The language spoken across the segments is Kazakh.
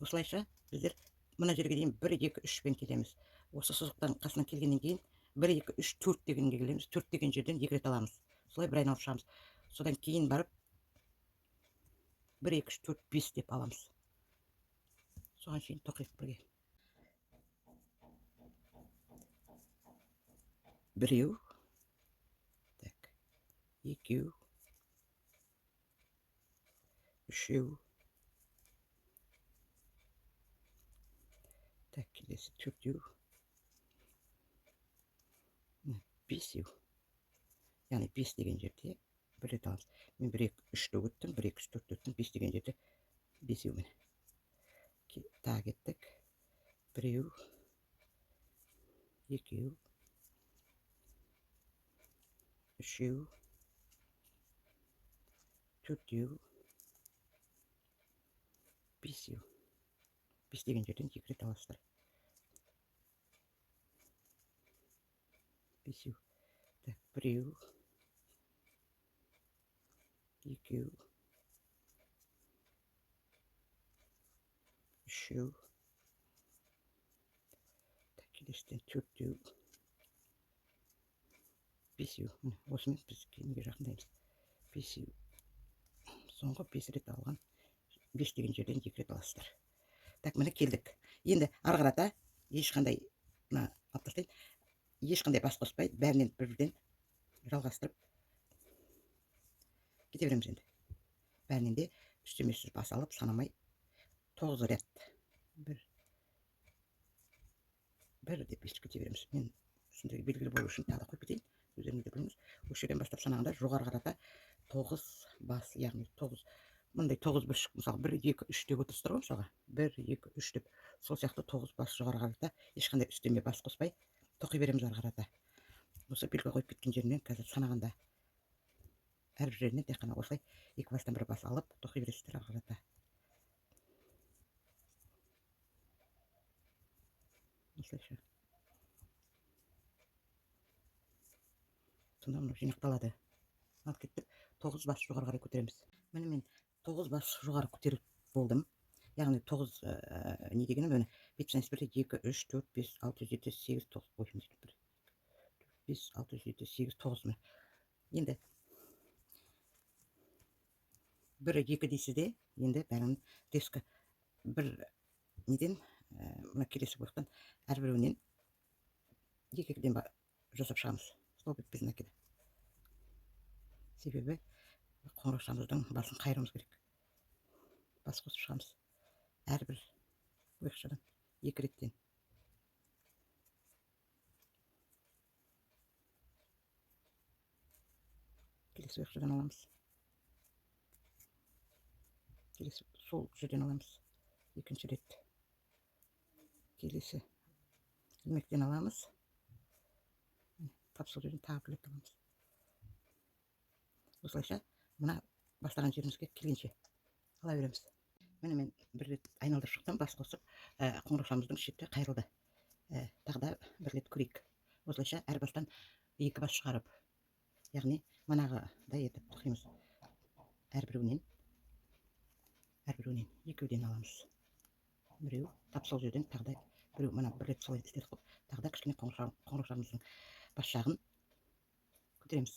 Осылайша біздер мына жерге дейін 1 2 3 пен келеміз. Осы сызықтың қасынан келгеннен кейін 1 2 3 4 дегенге келеміз. 4 деген жерден 2 рет аламыз. Солай бір айналып шығамыз. Содан кейін барып 1 2 3 4 5 деп аламыз. Соған шейін тоқиық бірге. Біреу, так, екеу, үшеу, так, келесі төртеу, бесеу. Яғни 5 деген жерде бір рет аламыз. Мен 1 2 3-ті өттім, 1 2 3 4 өттім, 5 деген жерде бесеумен. Тағы кеттік. Біреу, екеу, үшеу, төртеу, бесеу. 5 деген жерден 2 рет аласыздар. Бесеу. Так, біреу, екеу, үшеу, так, келесіден төртеу, бесеу. Осымен біз кейінге жақындаймыз. Бесеу. Соңғы 5 рет алған 5 деген жерден 2 рет аласыздар. Так, міне келдік. Енді ары қарата ешқандай алып тастайын. Ешқандай бас қоспай, бәрінен бірден жалғастырып кете береміз енді. Бәрінен де үстемесіз бас алып санамай 9 рет. 1 деп естіп кете береміз. Мен осындай белгілі болу үшін тағы қойып кетейін. Өздеріңіз де біліңіз. Осы жерден бастап санағанда жоғары қарата 9 бас, яғни 9. Мындай 9 бүршік, мысалы 1 2 3 деп отырсыздар ғой мысалға. 1 2 3 деп. Сол сияқты 9 бас жоғары қарата ешқандай үстеме бас қоспай тоқи береміз ары қарата. Осы белгі қойып кеткен жерінен қазір санағанда әрбір жерінен тек қана осылай 2 бастан бір бас алып тоқи бересіздер ары қарата. Осылайша. Сонда мынау жинақталады. Ал кеттік. 9 бас жоғары қарай көтереміз. Міне мен 9 бас жоғары көтеріп болдым. Яғни 9 не дегенім міне 1 2 3 4 5 6 7 8 9 5 6 7 8 9. Енді 1 2 дейсізде, енді бәрін резко бір неден мына келесі боқтан әрбіреуінен 2-2-ден жасап шығамыз. Сол бітпесін әкеді. Себебі қоңыраушамыздың басын қайырымыз керек. Бас қосып шығамыз. Әрбір ойықшадан 2 реттен. Келесі ойықшадан аламыз. Келесі сол жерден аламыз. 2-ші рет. Келесі ілмектен аламыз. Тап сол жерден тағы 1 рет аламыз. Осылайша мына бастаған жерімізге келгенше ала береміз. Міне мен 1 рет айналдырып шықтым, бас қосып, қоңыраушамыздың шеті қайырылды. Тағы да 1 рет көрейік. Осылайша әр бастан 2 бас шығарып, яғни манағыдай етіп тоқимыз. Әрбіреуінен 2-ден аламыз. Біреу тап сол жерден тағы да біреу, мына 1 рет солай істедік қой. Тағы да кішкене қоңыраушамыздың бас жағын көтереміз.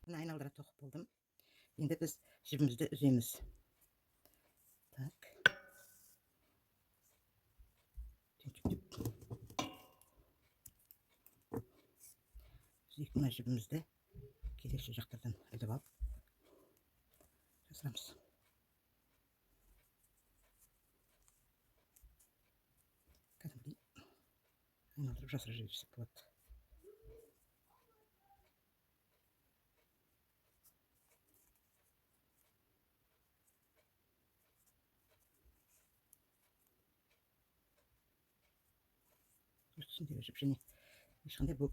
Мына айналдыра тоқып болдым. Енді біз жібімізді үземіз. Так. Мына жібімізді келесі жақтардан іліп алып жасырамыз. Кәдімгідей айналдырып жасыра жіберсек болады. Үстіндегі жіп және ешқандай бұл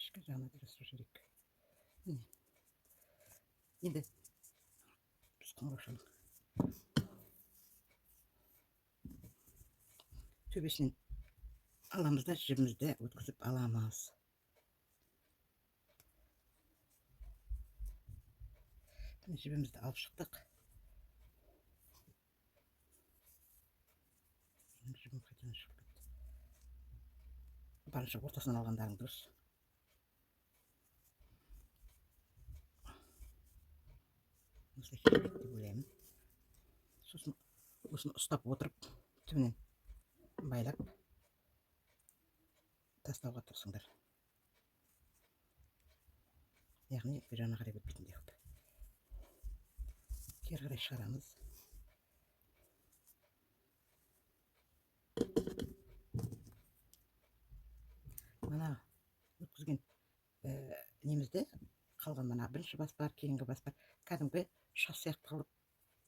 ішкі жағына да жасыра жіберейік. Енді біз қоңыраушаның төбесінен аламыз да жібімізді өткізіп аламыз. Жібімізді алып шықтық. Жібім қайтадан шығып кетті. Барынша ортасынан алғандарың дұрыс. Осылай керек деп ойлаймын. Сосын осыны ұстап отырып, түбінен байлап тастауға тырысыңдар. Яғни бір жағына қарай өтпейтіндей қылып. Кері қарай шығарамыз. Мана өткізген немізде қалған мана бірінші бас бар, кейінгі бас бар. Кәдімгі шаш сияқты қылып,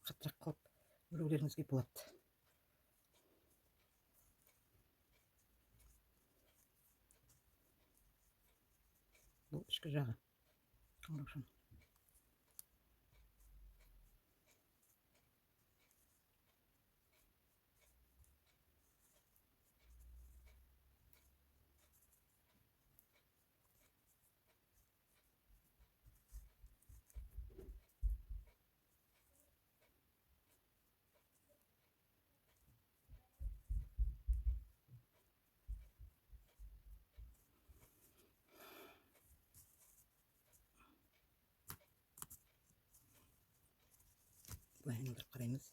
қаттырақ қылып өрулеріңізге болады. Бұл ішкі жағы. Қоңыраушан. Былай айналдырып қараймыз.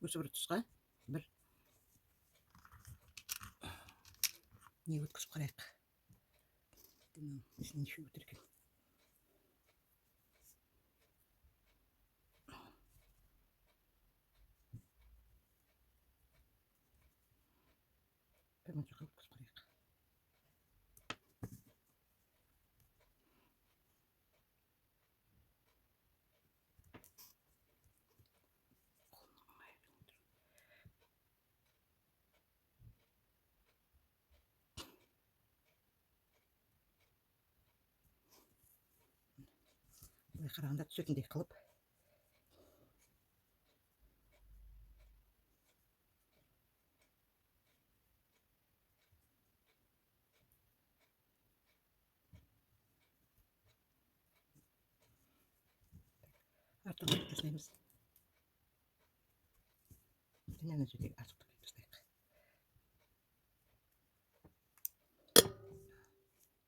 Осы бір тұсқа бір не өткізіп қарайық. Несіне неше өтір екен. Бір мына жаққа өткізіп қарайық. Былай қарағанда түсетіндей қылып артын қырып тастаймыз. Және ана жердегі артықты қырып тастайық.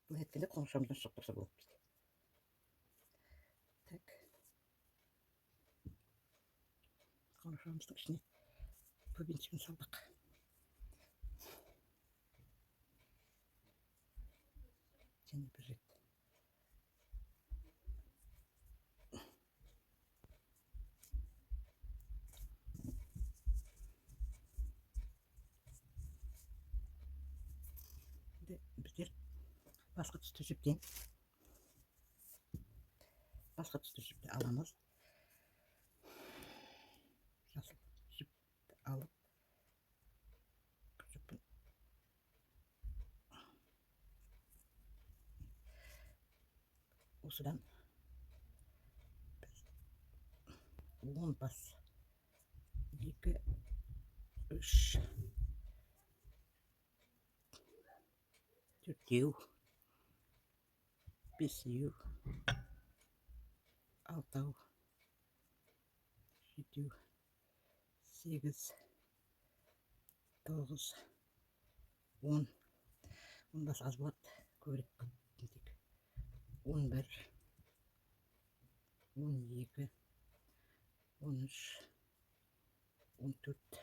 Былай еткенде қоңыршамыздан шығып тұрса болады бізде. Так. Қоңыршамыздың ішіне бөбеншігін салдық. Және бір рет. Біздер басқа түсті жіптен аламыз. Жасыл жіпті алып жіпін осыдан біз 10 бас 2 3 4 5 6 7 8 9 10 бас аз болады, көбірек қылып 11 12 13 14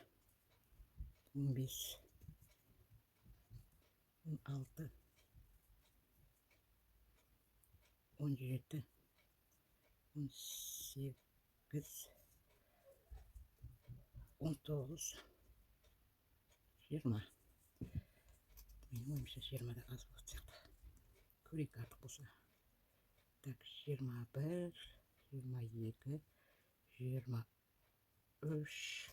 15 16 17 18 19 20. Менің ойымша 20 да аз болады сияқты. Көрейік артық болса. Так, 21, 22, 23,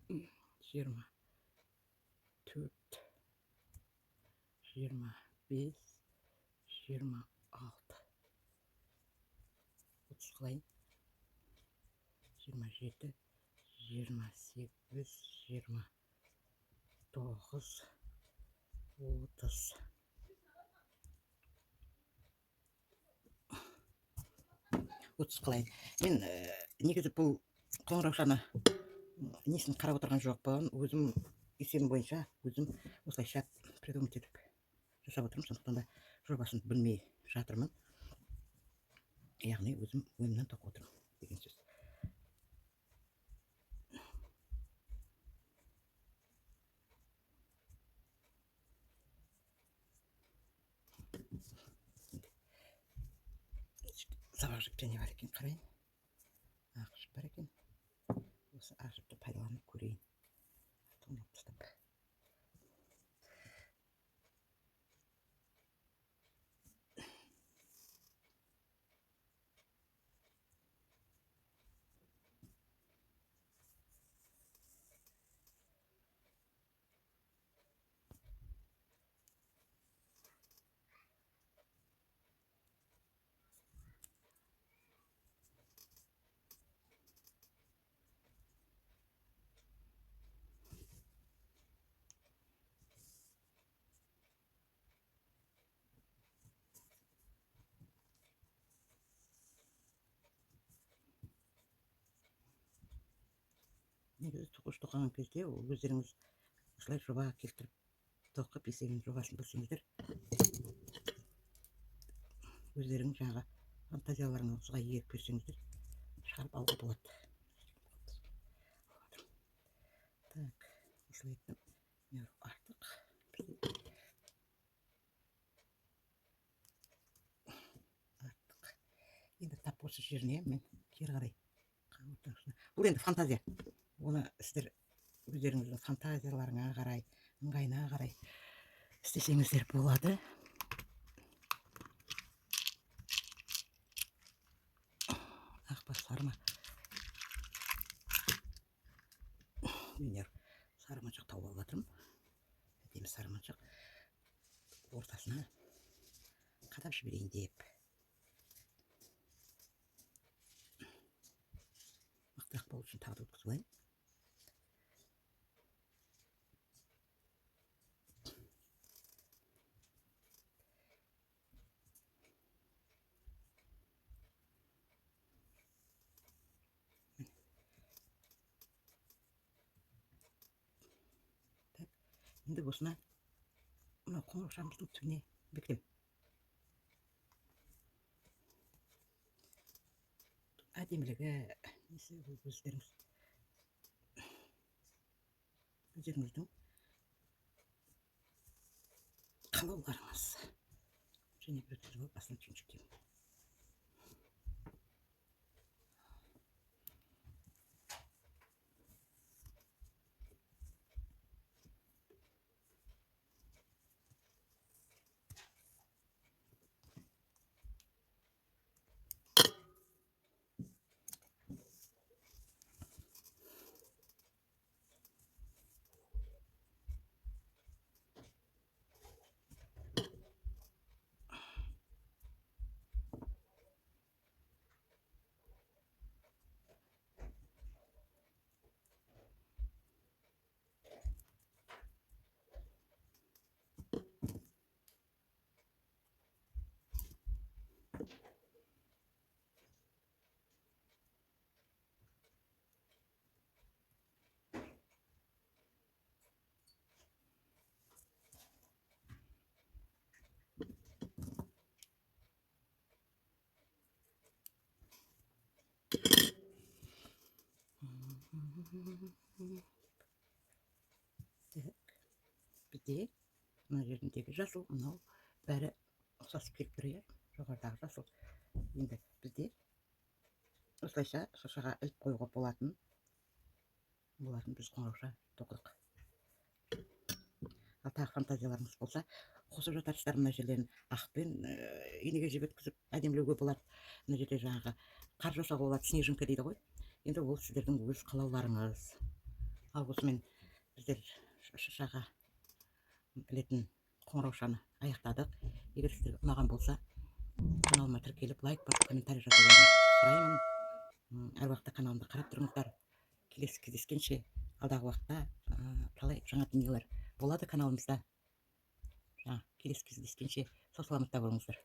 24, 25, 26. 30 қылайын. 27, 28, 29, 30. отыз қылайын. Мен негізі бұл қоңыраушаны несін қарап отырған жоқпын. Өзім есебім бойынша өзім осылайша придумать етіп жасап отырмын. Сондықтан да жобасын білмей жатырмын. Яғни өзім ойымнан тоқып отырмын деген сөз. Сабақ жіпте не бар екен қарайын. Ақ жіп бар екен. Осы ақ жіпті пайдаланып көрейін. Тоңып тастап. Негізі тоқыған кезде өздеріңіз осылай жоба келтіріп тоқып есебінің жобасын білсеңіздер, өздерің жаңағы фантазияларыңыз осыға ерік берсеңіздер шығарып алуға болады. Так, осылай еттім. Мен артық. Артық. Енді тап осы жеріне мен кері қарай. Бұл енді фантазия. Оны сіздер өздеріңіздің фантазияларыңа қарай, ыңғайына қарай істесеңіздер болады. Ақ па сары ма? Мен сары моншақ тауып алып жатырмын. Әдемі сары моншақ ортасына қадап жіберейін деп. Мықтырақ болу үшін тағы да өткізіп алайын. Енді осына мына қоңыраушамыздың түбіне бекітемін. Әдемілігі несі өздеріңіздің қалауларыңыз. Және бір өткізіп алып басына түйіншектеймін. Бізде мына жеріндегі жасыл, мынау бәрі ұқсасып келіп тұр, иә. Жоғарыдағы жасыл. Енді бізде осылайша шыршаға іліп қоюға болатын біз қоңырауша тоқыдық. Ал тағы фантазияларыңыз болса, қосып жатарсыздар мына жерлерін ақпен инеге жібіткізіп әдемілеуге болады. Мына жерде жаңағы қар жасауға болады, снежинка дейді ғой. Енді ол сіздердің өз қалауларыңыз. Ал осымен біздер шыршаға білетін қоңыраушаны аяқтадық. Егер сіздерге ұнаған болса, каналыма тіркеліп, лайк басып, комментарий жазуларыңызды сұраймын. Әр уақытта каналымды қарап тұрыңыздар. Келесі кездескенше, алдағы уақытта талай жаңа дүниелер болады каналымызда. Келесі кездескенше сау саламатта болыңыздар.